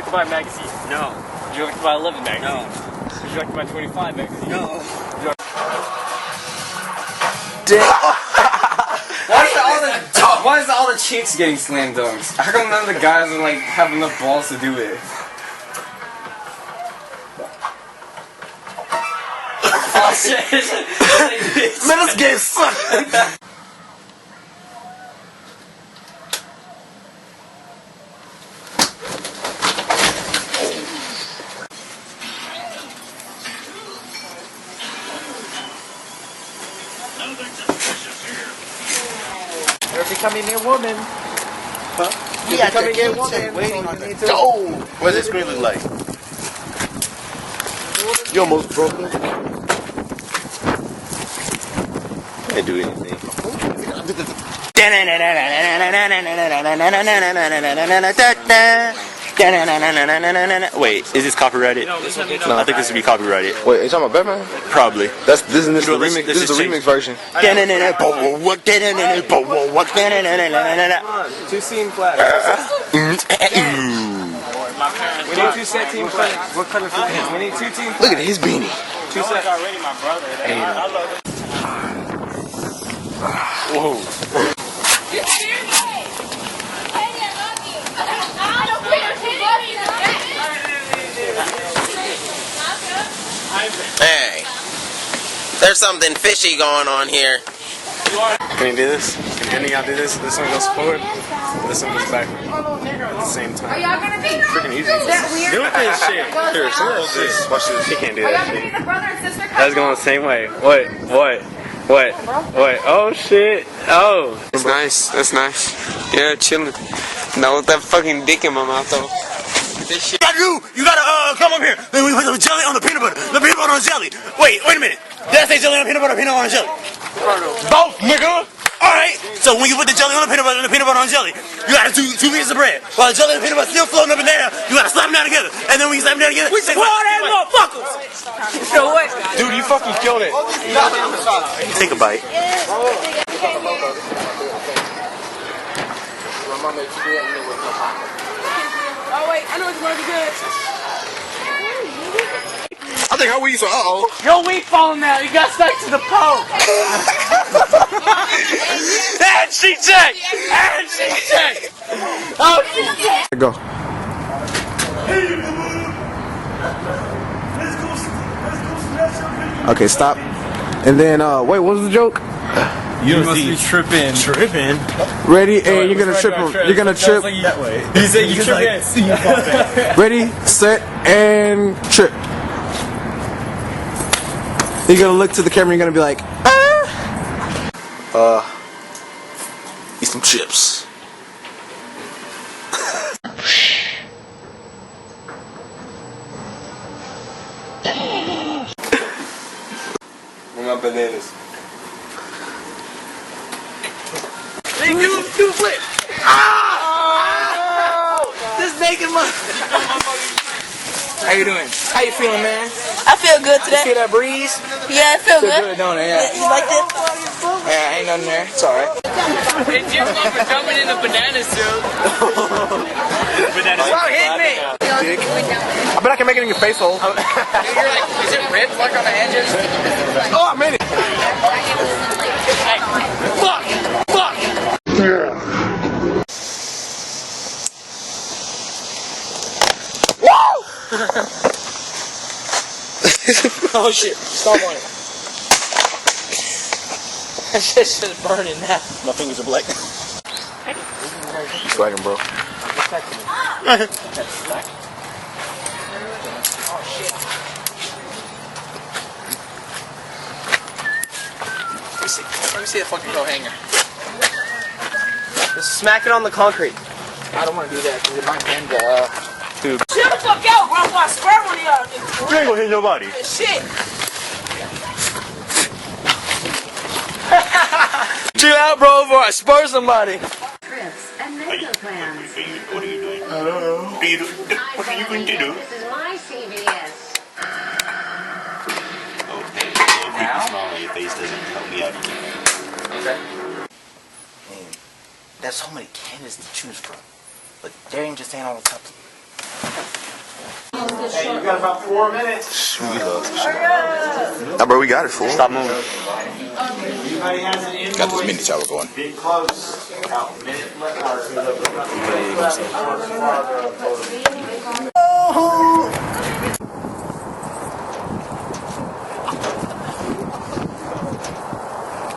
like to buy a magazine? No. Would you like to buy 11 magazine? No. Would you like to buy 25 magazine? No. Why is all the chicks getting slam dunks? How come none of the guys are like have enough balls to do it? Oh shit! Man, this game sucks! You're becoming a woman. Huh? You're becoming a woman. Waiting on the door. What does this screen look like? You almost broke it. Can't do anything. Wait, is this copyrighted? No, I think this would be copyrighted. Wait, you talking about Batman? Probably. This is the remix. This is the remix version. 2 scene flags. We need 2 set team flags. What color flags? We need 2 team flags. Look at his beanie. 2 sets already, my brother. I love it. Whoa. Hey, there's something fishy going on here. Can you do this? Can any of y'all do this? This one goes forward, this one goes back at the same time. Freaking easy. Do this shit. Here, watch this. Watch this. He can't do that shit. That's going the same way. What? Oh shit. Oh. That's nice. That's nice. Yeah, chilling. Not with that fucking dick in my mouth though. This shit. You gotta come up here. Then we put the jelly on the peanut butter. The peanut butter on jelly. Wait a minute. Did I say jelly on peanut butter or peanut butter on jelly? Both, nigga. Alright. So when you put the jelly on the peanut butter and the peanut butter on jelly, you gotta do 2 pieces of bread. While the jelly and the peanut butter still floating up and down, you gotta slap them down together. And then when you slap them down together, we say, "Wow, that motherfuckers!" You know what? Dude, you fucking killed it. Take a bite. Oh wait, I know it's gonna be good. I think our weeds are Your weed falling out. You got stuck to the pole. And she check. Oh, Go. Okay, stop. And then, wait, what was the joke? you must be tripping. Tripping? Ready, and you're gonna trip. You're gonna trip. That way. He said you tripping. Ready, set, and trip. You're gonna look to the camera. You're gonna be like, Eat some chips. Where my bananas? Do flip. This naked mother. How you doing? How you feeling, man? I feel good today. Feel that breeze? Yeah, I feel good. Don't it? Yeah. You like this? Yeah, ain't nothing there. It's alright. Hey, Jim's over jumping in the banana suit. Wow, hit me! I bet I can make it in your face hole. You're like, is it red like on the edges? Oh, I made it. Fuck! Oh shit, stop on it. That shit's just burning now. My fingers are black. Swaggin', bro. Let me see the fucking coat hanger. Just smack it on the concrete. I don't want to do that because it might bend the tube. Chill the fuck out, bro. I swear one of y'all. You ain't gonna hit nobody. Shit. Chill out, bro, before I spur somebody. Trips and mega plans. What are you doing? I don't know. What are you going to do? This is my CVS. Oh, now? Smile on your face doesn't help me out. Okay. Man, there's so many candidates to choose from, but Darian just ain't on the top. Hey, you got about 4 minutes. We love this shit. Nah, bro, we got it, fool. Stop moving. Anybody has an invoice? Got this mini tower going. Big close. About a minute left.